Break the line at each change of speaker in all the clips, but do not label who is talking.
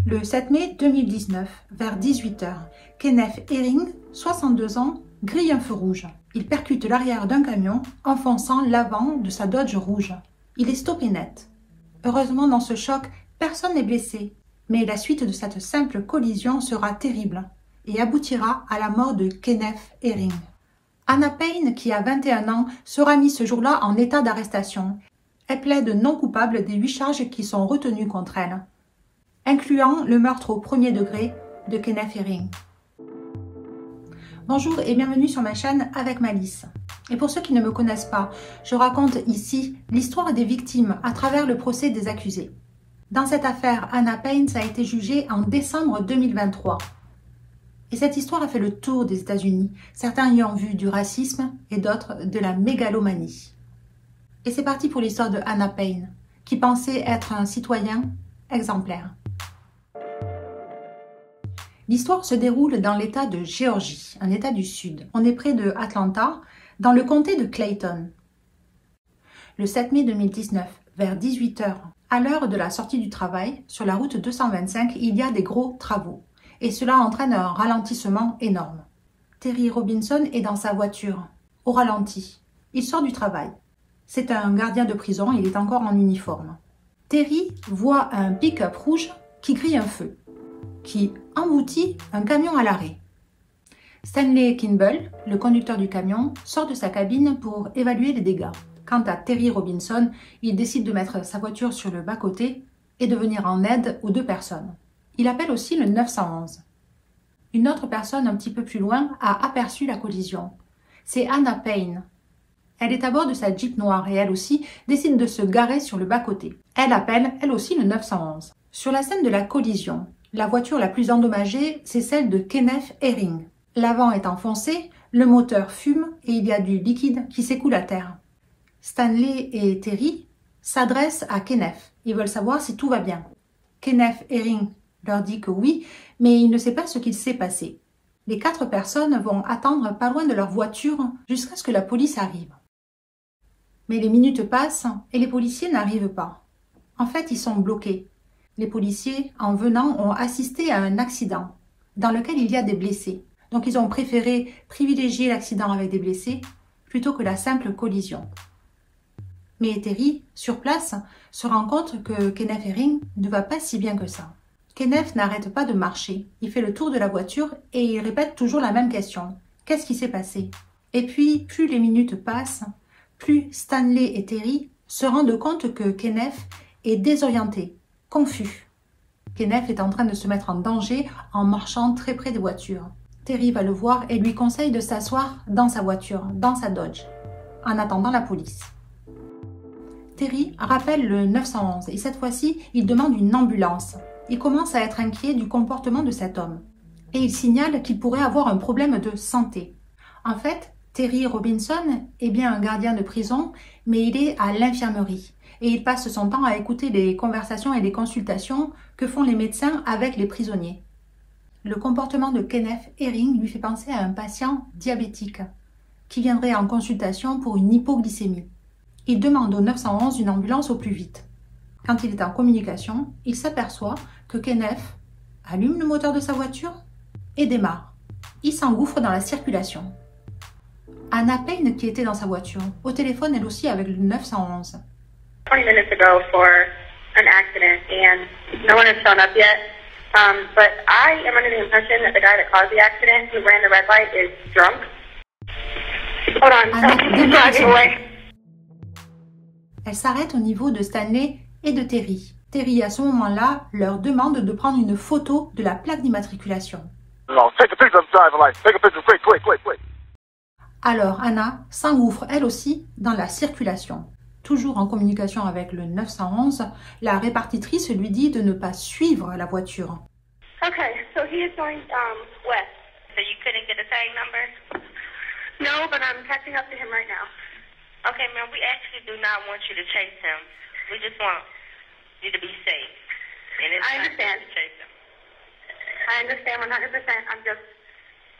Le 7 mai 2019, vers 18 h, Kenneth Herring, 62 ans, grille un feu rouge. Il percute l'arrière d'un camion, enfonçant l'avant de sa Dodge rouge. Il est stoppé net. Heureusement, dans ce choc, personne n'est blessé. Mais la suite de cette simple collision sera terrible et aboutira à la mort de Kenneth Herring. Anna Payne, qui a 21 ans, sera mise ce jour-là en état d'arrestation. Elle plaide non coupable des 8 charges qui sont retenues contre elle, incluant le meurtre au premier degré de Kenneth Herring. Bonjour et bienvenue sur ma chaîne Avec Malice. Et pour ceux qui ne me connaissent pas, je raconte ici l'histoire des victimes à travers le procès des accusés. Dans cette affaire, Anna Payne a été jugée en décembre 2023. Et cette histoire a fait le tour des États-Unis, certains y ont vu du racisme et d'autres de la mégalomanie. Et c'est parti pour l'histoire de Anna Payne, qui pensait être un citoyen exemplaire. L'histoire se déroule dans l'État de Géorgie, un État du Sud. On est près de Atlanta, dans le comté de Clayton. Le 7 mai 2019, vers 18 h, à l'heure de la sortie du travail, sur la route 225, il y a des gros travaux. Et cela entraîne un ralentissement énorme. Terry Robinson est dans sa voiture, au ralenti. Il sort du travail. C'est un gardien de prison, il est encore en uniforme. Terry voit un pick-up rouge qui grille un feu, qui emboutit un camion à l'arrêt. Stanley Kimball, le conducteur du camion, sort de sa cabine pour évaluer les dégâts. Quant à Terry Robinson, il décide de mettre sa voiture sur le bas-côté et de venir en aide aux 2 personnes. Il appelle aussi le 911. Une autre personne un petit peu plus loin a aperçu la collision. C'est Anna Payne. Elle est à bord de sa Jeep noire et elle aussi décide de se garer sur le bas-côté. Elle appelle, elle aussi, le 911. Sur la scène de la collision, la voiture la plus endommagée, c'est celle de Kenneth Herring. L'avant est enfoncé, le moteur fume et il y a du liquide qui s'écoule à terre. Stanley et Terry s'adressent à Kenneth. Ils veulent savoir si tout va bien. Kenneth Herring leur dit que oui, mais il ne sait pas ce qu'il s'est passé. Les 4 personnes vont attendre pas loin de leur voiture jusqu'à ce que la police arrive. Mais les minutes passent et les policiers n'arrivent pas. En fait, ils sont bloqués. Les policiers, en venant, ont assisté à un accident dans lequel il y a des blessés. Donc, ils ont préféré privilégier l'accident avec des blessés plutôt que la simple collision. Mais Terry, sur place, se rend compte que Kenneth Herring ne va pas si bien que ça. Kenneth n'arrête pas de marcher. Il fait le tour de la voiture et il répète toujours la même question. Qu'est-ce qui s'est passé? Et puis, plus les minutes passent, plus Stanley et Terry se rendent compte que Kenneth est désorienté, confus. Kenneth est en train de se mettre en danger en marchant très près des voitures. Terry va le voir et lui conseille de s'asseoir dans sa voiture, dans sa Dodge, en attendant la police. Terry rappelle le 911 et cette fois-ci, il demande une ambulance. Il commence à être inquiet du comportement de cet homme et il signale qu'il pourrait avoir un problème de santé. En fait, Terry Robinson est bien un gardien de prison, mais il est à l'infirmerie et il passe son temps à écouter les conversations et les consultations que font les médecins avec les prisonniers. Le comportement de Kenneth Herring lui fait penser à un patient diabétique qui viendrait en consultation pour une hypoglycémie. Il demande au 911 une ambulance au plus vite. Quand il est en communication, il s'aperçoit que Kenneth allume le moteur de sa voiture et démarre. Il s'engouffre dans la circulation. Anna Payne, qui était dans sa voiture, au téléphone elle aussi avec le 911.
20 minutes ago for an accident and no one has shown up yet. But I am under the impression that the guy that caused the accident, who ran the red light, is drunk. Hold on, he's driving away.
Elle s'arrête au niveau de Stanley et de Terry. Terry, à ce moment-là, leur demande de prendre une photo de la plaque d'immatriculation. Alors, Anna s'engouffre elle aussi dans la circulation. Toujours en communication avec le 911, la répartitrice lui dit de ne pas suivre la voiture.
Okay, so he is going west. So you couldn't get a tag number? No, but I'm catching up to him right now. Okay, ma'am, we actually do not want you to chase him. We just want you to be safe. And it's I understand. To chase him. I understand 100%. I'm just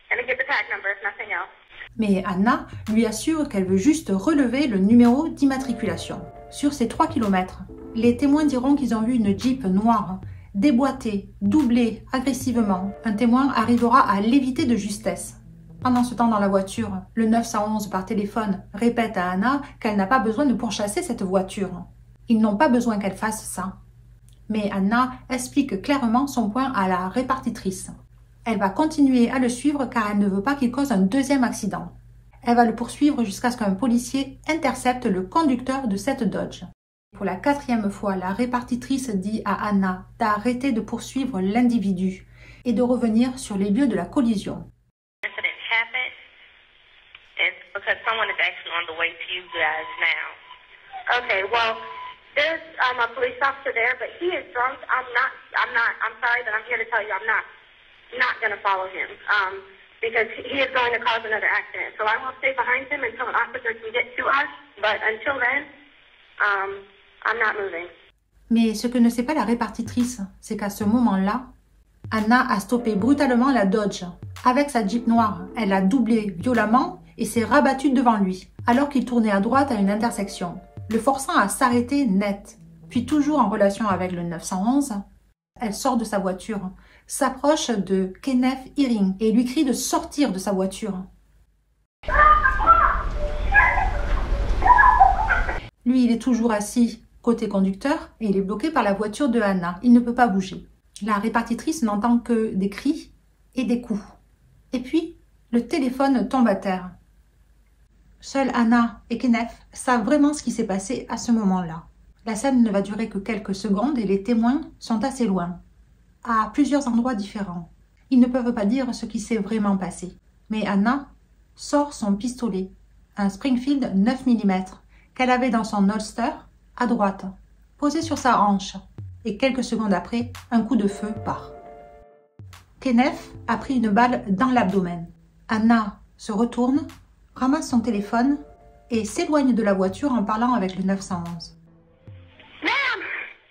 going to get the tag number, if nothing else.
Mais Anna lui assure qu'elle veut juste relever le numéro d'immatriculation. Sur ces 3 km, les témoins diront qu'ils ont vu une Jeep noire déboîter, doubler agressivement. Un témoin arrivera à l'éviter de justesse. Pendant ce temps dans la voiture, le 911 par téléphone répète à Anna qu'elle n'a pas besoin de pourchasser cette voiture. Ils n'ont pas besoin qu'elle fasse ça. Mais Anna explique clairement son point à la répartitrice. Elle va continuer à le suivre car elle ne veut pas qu'il cause un deuxième accident. Elle va le poursuivre jusqu'à ce qu'un policier intercepte le conducteur de cette Dodge. Pour la 4e fois, la répartitrice dit à Anna d'arrêter de poursuivre l'individu et de revenir sur les lieux de la collision.
Because someone is actually on the way to you guys now. Okay, well, there's a police officer there, but he is drunk. I'm sorry, but I'm here to tell you I'm not going to follow him because he is going to cause another accident. So I will stay behind him until an officer can get to us, but until then, I'm not moving.
Mais ce que ne sait pas la répartitrice, c'est qu'à ce moment-là, Anna a stoppé brutalement la Dodge. Avec sa Jeep noire, elle a doublé violemment et s'est rabattue devant lui, alors qu'il tournait à droite à une intersection, le forçant à s'arrêter net. Puis toujours en relation avec le 911, elle sort de sa voiture, s'approche de Kenneth Hearing et lui crie de sortir de sa voiture. Lui, il est toujours assis côté conducteur et il est bloqué par la voiture de Anna. Il ne peut pas bouger. La répartitrice n'entend que des cris et des coups. Et puis, le téléphone tombe à terre. Seuls Anna et Kenneth savent vraiment ce qui s'est passé à ce moment-là. La scène ne va durer que quelques secondes et les témoins sont assez loin, à plusieurs endroits différents. Ils ne peuvent pas dire ce qui s'est vraiment passé. Mais Anna sort son pistolet, un Springfield 9 mm, qu'elle avait dans son holster à droite, posé sur sa hanche. Et quelques secondes après, un coup de feu part. Kenneth a pris une balle dans l'abdomen. Anna se retourne, ramasse son téléphone et s'éloigne de la voiture en parlant avec le 911.
Ma'am!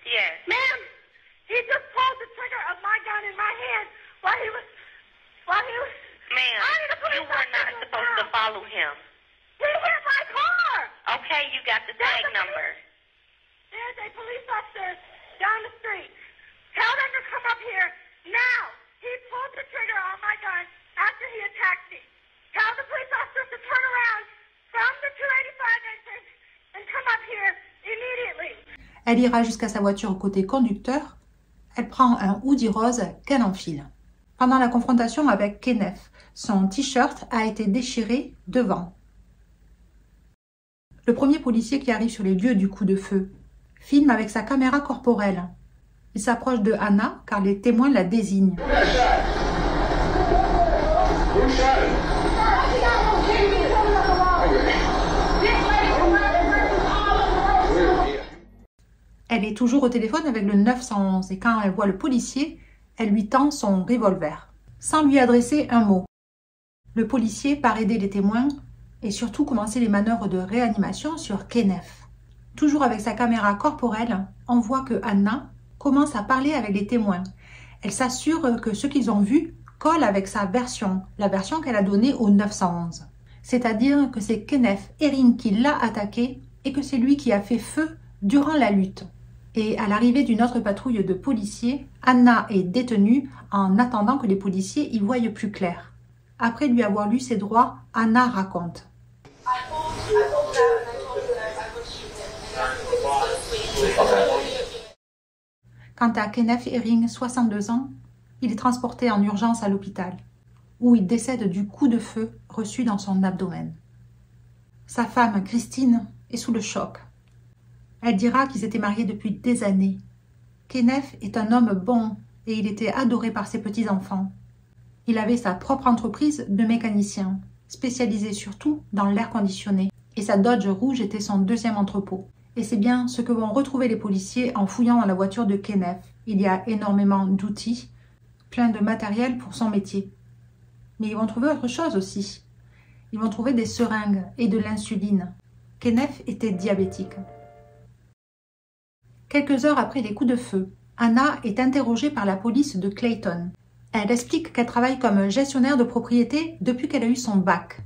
Yes. Ma'am! He just pulled the trigger of my gun in my hand while he was... Ma'am, you were not supposed to follow him. He hit my car! Okay, you got the tag number. There's a police officer down the street. Tell them to come up here now. He pulled the trigger on my gun after he attacked me. Tell the police officers to turn around from the 285 exit and come up here immediately.
Elle ira jusqu'à sa voiture côté conducteur. Elle prend un hoodie rose qu'elle enfile. Pendant la confrontation avec Kenneth, son t-shirt a été déchiré devant. Le premier policier qui arrive sur les lieux du coup de feu filme avec sa caméra corporelle. Il s'approche de Anna car les témoins la désignent. Elle est toujours au téléphone avec le 911 et quand elle voit le policier, elle lui tend son revolver, sans lui adresser un mot. Le policier part aider les témoins et surtout commencer les manœuvres de réanimation sur Kenneth. Toujours avec sa caméra corporelle, on voit que Anna commence à parler avec les témoins. Elle s'assure que ce qu'ils ont vu colle avec sa version, la version qu'elle a donnée au 911. C'est-à-dire que c'est Kenneth Hearing qui l'a attaqué et que c'est lui qui a fait feu durant la lutte. Et à l'arrivée d'une autre patrouille de policiers, Anna est détenue en attendant que les policiers y voient plus clair. Après lui avoir lu ses droits, Anna raconte. Quant à Kenneth Hearing, 62 ans, il est transporté en urgence à l'hôpital, où il décède du coup de feu reçu dans son abdomen. Sa femme, Christine, est sous le choc. Elle dira qu'ils étaient mariés depuis des années. Kenneth est un homme bon et il était adoré par ses petits-enfants. Il avait sa propre entreprise de mécanicien, spécialisée surtout dans l'air conditionné, et sa Dodge rouge était son deuxième entrepôt. Et c'est bien ce que vont retrouver les policiers en fouillant dans la voiture de Kenneth. Il y a énormément d'outils, plein de matériel pour son métier. Mais ils vont trouver autre chose aussi. Ils vont trouver des seringues et de l'insuline. Kenneth était diabétique. Quelques heures après les coups de feu, Anna est interrogée par la police de Clayton. Elle explique qu'elle travaille comme gestionnaire de propriété depuis qu'elle a eu son bac.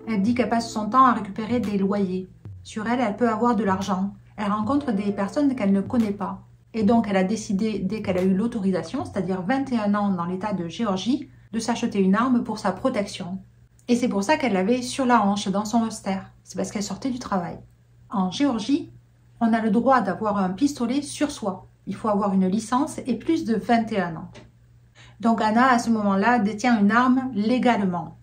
Elle dit qu'elle passe son temps à récupérer des loyers. Sur elle, elle peut avoir de l'argent. Elle rencontre des personnes qu'elle ne connaît pas. Et donc, elle a décidé, dès qu'elle a eu l'autorisation, c'est-à-dire 21 ans dans l'État de Géorgie, de s'acheter une arme pour sa protection. Et c'est pour ça qu'elle l'avait sur la hanche, dans son holster. C'est parce qu'elle sortait du travail. En Géorgie, on a le droit d'avoir un pistolet sur soi. Il faut avoir une licence et plus de 21 ans. Donc Anna, à ce moment-là, détient une arme légalement.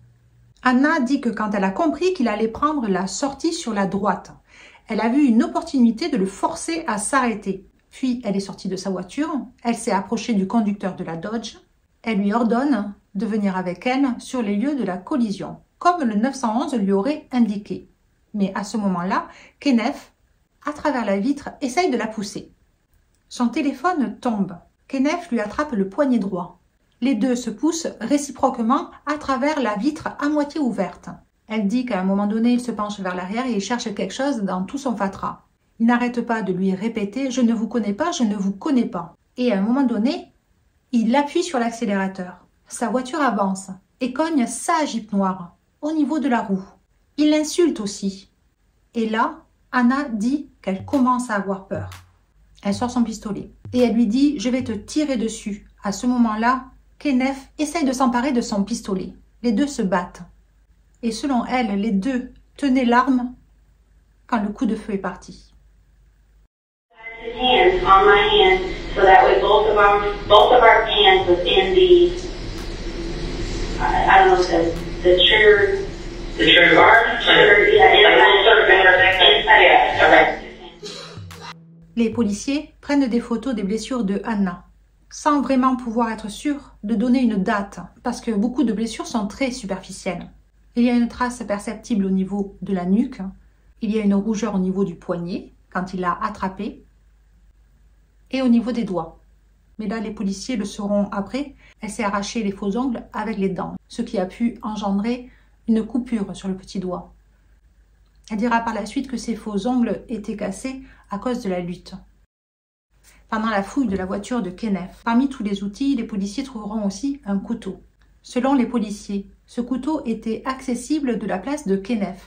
Anna dit que quand elle a compris qu'il allait prendre la sortie sur la droite, elle a vu une opportunité de le forcer à s'arrêter. Puis elle est sortie de sa voiture, elle s'est approchée du conducteur de la Dodge, elle lui ordonne de venir avec elle sur les lieux de la collision, comme le 911 lui aurait indiqué. Mais à ce moment-là, Kenneth, à travers la vitre, essaye de la pousser. Son téléphone tombe. Kenneth lui attrape le poignet droit. Les deux se poussent réciproquement à travers la vitre à moitié ouverte. Elle dit qu'à un moment donné, il se penche vers l'arrière et il cherche quelque chose dans tout son fatras. Il n'arrête pas de lui répéter « Je ne vous connais pas, je ne vous connais pas ». Et à un moment donné, il appuie sur l'accélérateur. Sa voiture avance et cogne sa Jeep noire au niveau de la roue. Il l'insulte aussi. Et là, Anna dit qu'elle commence à avoir peur. Elle sort son pistolet et elle lui dit « Je vais te tirer dessus ». À ce moment-là, Kenneth essaye de s'emparer de son pistolet. Les deux se battent. Et selon elle, les deux tenaient l'arme quand le coup de feu est parti.
Hands on my hand, so that way both of our hands was in the I don't know the trigger. The trigger bar? Trigger, yeah.
Les policiers prennent des photos des blessures de Anna, sans vraiment pouvoir être sûrs de donner une date, parce que beaucoup de blessures sont très superficielles. Il y a une trace perceptible au niveau de la nuque, il y a une rougeur au niveau du poignet, quand il l'a attrapé, et au niveau des doigts. Mais là, les policiers le sauront après, elle s'est arraché les faux ongles avec les dents, ce qui a pu engendrer une coupure sur le petit doigt. Elle dira par la suite que ses faux ongles étaient cassés à cause de la lutte. Pendant la fouille de la voiture de Kenneth, parmi tous les outils, les policiers trouveront aussi un couteau. Selon les policiers, ce couteau était accessible de la place de Kenneth,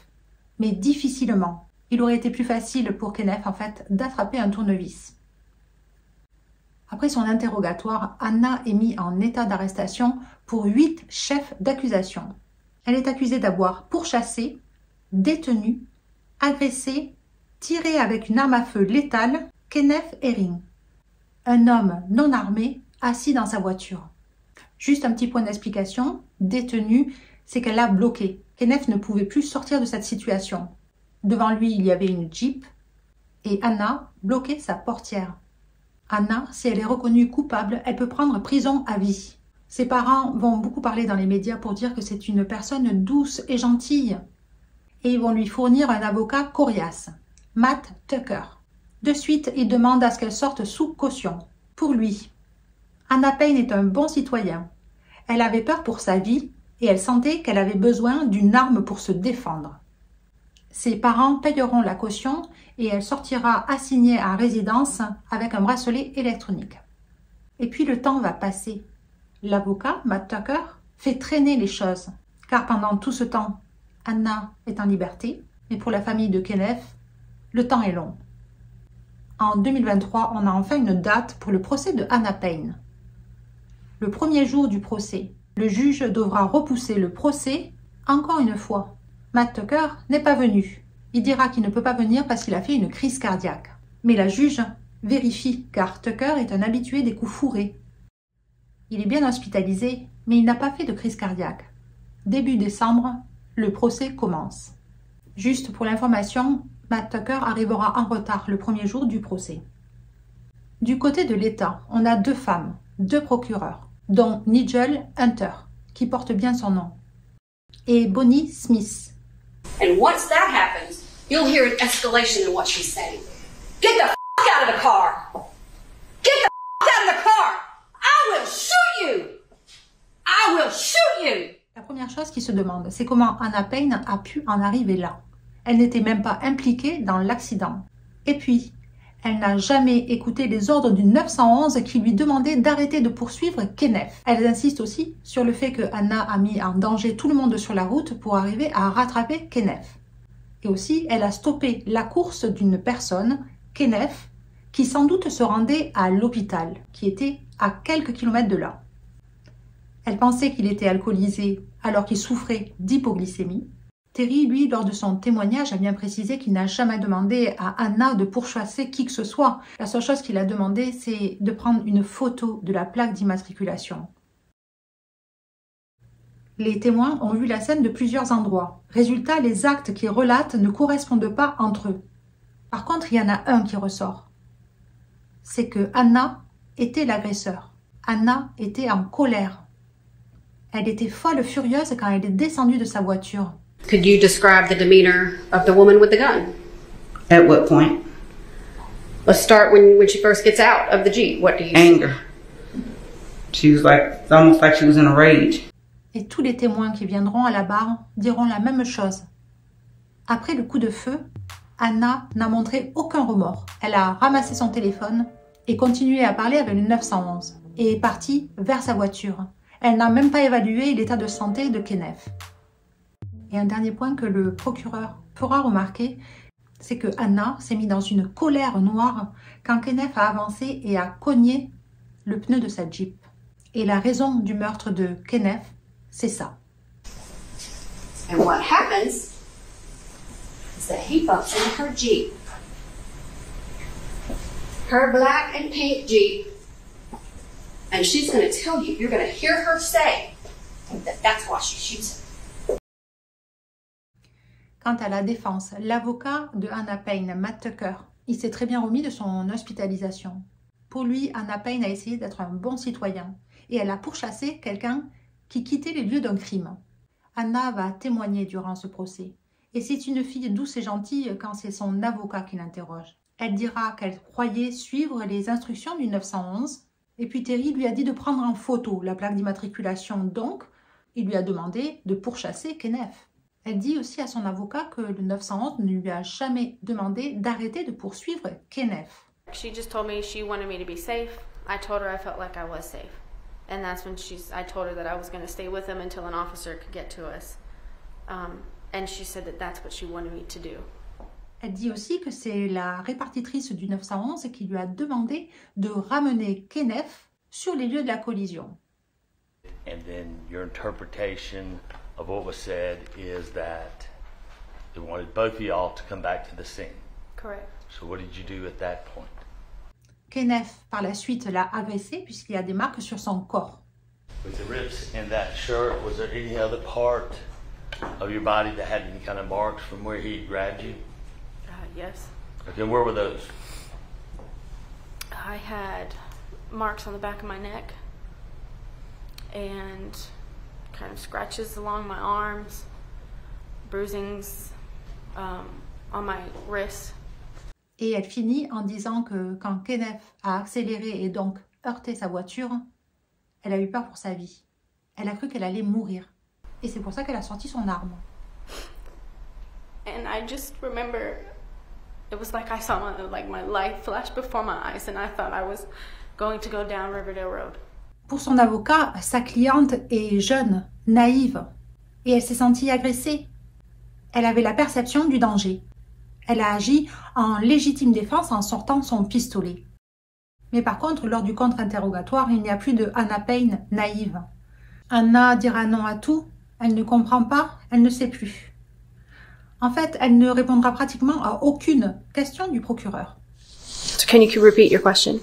mais difficilement. Il aurait été plus facile pour Kenneth, en fait, d'attraper un tournevis. Après son interrogatoire, Anna est mise en état d'arrestation pour 8 chefs d'accusation. Elle est accusée d'avoir pourchassé, détenu, agressé, tiré avec une arme à feu létale Kenneth Herring, un homme non armé assis dans sa voiture. Juste un petit point d'explication, détenu, c'est qu'elle l'a bloqué. Kenneth ne pouvait plus sortir de cette situation. Devant lui, il y avait une Jeep et Anna bloquait sa portière. Anna, si elle est reconnue coupable, elle peut prendre prison à vie. Ses parents vont beaucoup parler dans les médias pour dire que c'est une personne douce et gentille. Et ils vont lui fournir un avocat coriace, Matt Tucker. De suite, ils demandent à ce qu'elle sorte sous caution. Pour lui, Anna Payne est un bon citoyen. Elle avait peur pour sa vie et elle sentait qu'elle avait besoin d'une arme pour se défendre. Ses parents payeront la caution et elle sortira assignée à résidence avec un bracelet électronique. Et puis le temps va passer. L'avocat, Matt Tucker, fait traîner les choses, car pendant tout ce temps, Anna est en liberté, mais pour la famille de Kenneth, le temps est long. En 2023, on a enfin une date pour le procès de Anna Payne. Le premier jour du procès, le juge devra repousser le procès encore une fois. Matt Tucker n'est pas venu. Il dira qu'il ne peut pas venir parce qu'il a fait une crise cardiaque. Mais la juge vérifie, car Tucker est un habitué des coups fourrés. Il est bien hospitalisé, mais il n'a pas fait de crise cardiaque. Début décembre, le procès commence. Juste pour l'information, Matt Tucker arrivera en retard le premier jour du procès. Du côté de l'État, on a 2 femmes, 2 procureurs, dont Nigel Hunter, qui porte bien son nom, et Bonnie Smith.
And once that happens, you'll hear an escalation in what she's saying. Get the f*** out of the car! Get the f*** out of the car! I will shoot you! I will shoot you!
La première chose qui se demande, c'est comment Anna Payne a pu en arriver là. Elle n'était même pas impliquée dans l'accident. Et puis, elle n'a jamais écouté les ordres du 911 qui lui demandait d'arrêter de poursuivre Kenneth. Elle insiste aussi sur le fait que Anna a mis en danger tout le monde sur la route pour arriver à rattraper Kenneth. Et aussi, elle a stoppé la course d'une personne, Kenneth, qui sans doute se rendait à l'hôpital, qui était à quelques kilomètres de là. Elle pensait qu'il était alcoolisé alors qu'il souffrait d'hypoglycémie. Terry, lui, lors de son témoignage, a bien précisé qu'il n'a jamais demandé à Anna de pourchasser qui que ce soit. La seule chose qu'il a demandé, c'est de prendre une photo de la plaque d'immatriculation. Les témoins ont vu la scène de plusieurs endroits. Résultat, les actes qu'ils relatent ne correspondent pas entre eux. Par contre, il y en a un qui ressort. C'est que Anna était l'agresseur. Anna était en colère. Elle était folle furieuse quand elle est descendue de sa voiture.
Could you describe the demeanor of the woman with the gun?
At what point?
Let's start when she first gets out of the Jeep. What do you see?
Anger. She was like, it's almost like she was in a rage.
Et tous les témoins qui viendront à la barre diront la même chose. Après le coup de feu, Anna n'a montré aucun remords. Elle a ramassé son téléphone et continué à parler avec le 911 et est partie vers sa voiture. Elle n'a même pas évalué l'état de santé de Kenneth. Et un dernier point que le procureur fera remarquer, c'est que Anna s'est mise dans une colère noire quand Kenneth a avancé et a cogné le pneu de sa Jeep. Et la raison du meurtre de Kenneth, c'est ça.
And what happens is that he bumps into her Jeep. Her black and pink Jeep. And she's going to tell you, you're going to hear her say that that's why she shoots him.
Quant à la défense, l'avocat de Anna Payne, Matt Tucker, il s'est très bien remis de son hospitalisation. Pour lui, Anna Payne a essayé d'être un bon citoyen et elle a pourchassé quelqu'un qui quittait les lieux d'un crime. Anna va témoigner durant ce procès. Et c'est une fille douce et gentille quand c'est son avocat qui l'interroge. Elle dira qu'elle croyait suivre les instructions du 911. Et puis Terry lui a dit de prendre en photo la plaque d'immatriculation. Donc, il lui a demandé de pourchasser Kenneth. Elle dit aussi à son avocat que le 911 ne lui a jamais demandé d'arrêter de poursuivre Kenneth.
She just told me she wanted me to be safe. I told her I felt like I was safe. And that's when I told her that I was going to stay with him until an officer could get to us. And she said that that's what she wanted me to do.
Elle dit aussi que c'est la répartitrice du 911 qui lui a demandé de ramener Kenneth sur les lieux de la collision.
And then your interpretation of what was said is that they wanted both of y'all to come back to the scene.
Correct.
So what did you do at that point?
Kenneth, par la suite, l'a agressé puisqu'il y a des marques sur son corps.
With the rips in that shirt, was there any other part of your body that had any kind of marks from where he grabbed you?
Yes.
Okay, where were those?
I had marks on the back of my neck and kind of scratches along my arms, bruisings on my wrists.
Et elle finit en disant que quand Kenneth a accéléré et donc heurté sa voiture, elle a eu peur pour sa vie. Elle a cru qu'elle allait mourir. Et c'est pour ça qu'elle a sorti son arme.
And I just remember, it was like I saw my life flash before my eyes and I thought I was going to go down Riverdale Road.
Pour son avocat, sa cliente est jeune, naïve, et elle s'est sentie agressée. Elle avait la perception du danger. Elle a agi en légitime défense en sortant son pistolet. Mais par contre, lors du contre-interrogatoire, il n'y a plus de Anna Payne naïve. Anna dira non à tout, elle ne comprend pas, elle ne sait plus. En fait, elle ne répondra pratiquement à aucune question du procureur.
So can you repeat your question?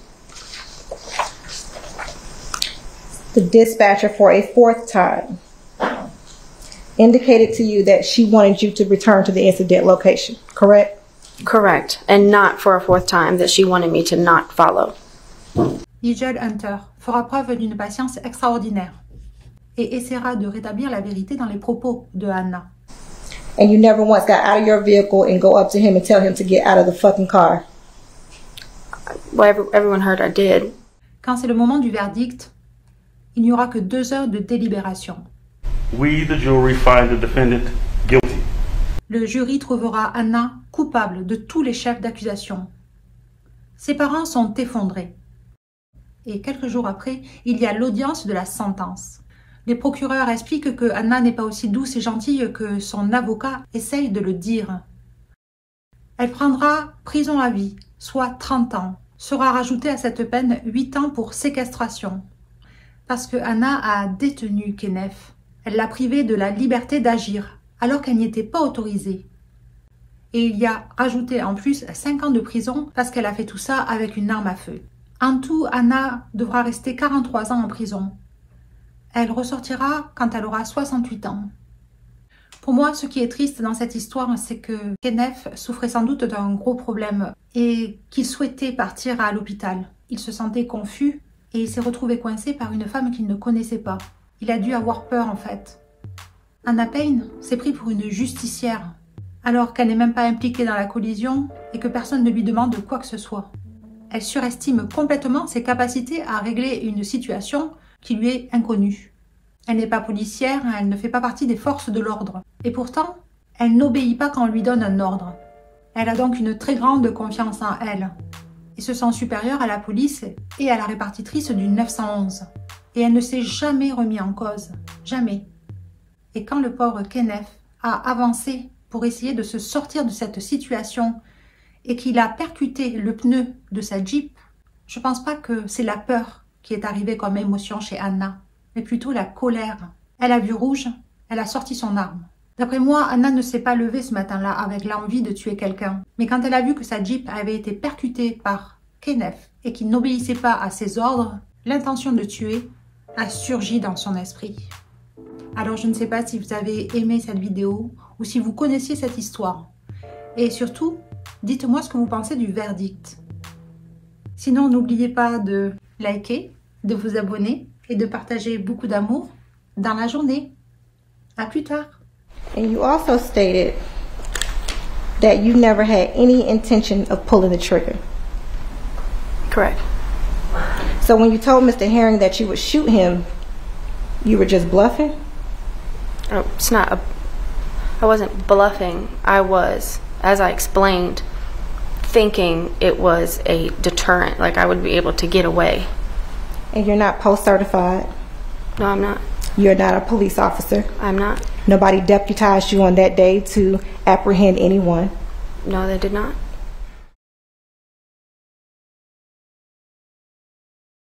The dispatcher for a fourth time indicated to you that she wanted you to return to the incident location, correct?
Correct. And not for a fourth time, that she wanted me to not follow.
Nigel Hunter fera preuve d'une patience extraordinaire et essaiera de rétablir la vérité dans les propos de Anna.
And you never once got out of your vehicle and go up to him and tell him to get out of the fucking car.
Well, everyone heard I did.
Quand c'est le moment du verdict, il n'y aura que 2 heures de délibération.
We, the jury, find the defendant guilty.
Le jury trouvera Anna coupable de tous les chefs d'accusation. Ses parents sont effondrés. Et quelques jours après, il y a l'audience de la sentence. Les procureurs expliquent que Anna n'est pas aussi douce et gentille que son avocat essaye de le dire. Elle prendra prison à vie, soit 30 ans, Sera rajouté à cette peine 8 ans pour séquestration. Parce que Anna a détenu Kenneth. Elle l'a privé de la liberté d'agir, alors qu'elle n'y était pas autorisée. Et il y a rajouté en plus 5 ans de prison parce qu'elle a fait tout ça avec une arme à feu. En tout, Anna devra rester 43 ans en prison. Elle ressortira quand elle aura 68 ans. Pour moi, ce qui est triste dans cette histoire, c'est que Kenneth souffrait sans doute d'un gros problème et qu'il souhaitait partir à l'hôpital. Il se sentait confus et il s'est retrouvé coincé par une femme qu'il ne connaissait pas. Il a dû avoir peur en fait. Anna Payne s'est pris pour une justicière, alors qu'elle n'est même pas impliquée dans la collision et que personne ne lui demande quoi que ce soit. Elle surestime complètement ses capacités à régler une situation qui lui est inconnue. Elle n'est pas policière, elle ne fait pas partie des forces de l'ordre. Et pourtant, elle n'obéit pas quand on lui donne un ordre. Elle a donc une très grande confiance en elle et se sent supérieure à la police et à la répartitrice du 911. Et elle ne s'est jamais remis en cause. Jamais. Et quand le pauvre Kenneth a avancé pour essayer de se sortir de cette situation et qu'il a percuté le pneu de sa Jeep, je pense pas que c'est la peur qui est arrivée comme émotion chez Anna, mais plutôt la colère. Elle a vu rouge, elle a sorti son arme. D'après moi, Anna ne s'est pas levée ce matin-là avec l'envie de tuer quelqu'un. Mais quand elle a vu que sa Jeep avait été percutée par Kenneth et qu'il n'obéissait pas à ses ordres, l'intention de tuer a surgi dans son esprit. Alors je ne sais pas si vous avez aimé cette vidéo ou si vous connaissiez cette histoire. Et surtout, dites-moi ce que vous pensez du verdict. Sinon, n'oubliez pas de liker, de vous abonner et de partager beaucoup d'amour dans la journée. À plus tard.
And you also stated that you never had any intention of pulling the trigger.
Correct.
So when you told Mr. Herring that you would shoot him, you were just bluffing?
Oh, I wasn't bluffing. I was, as I explained, thinking it was a deterrent, like I would be able to get away.
And you're not post-certified?
No, I'm not.
You're not a police officer?
I'm not.
Nobody deputized you on that day to apprehend anyone?
No, they did not.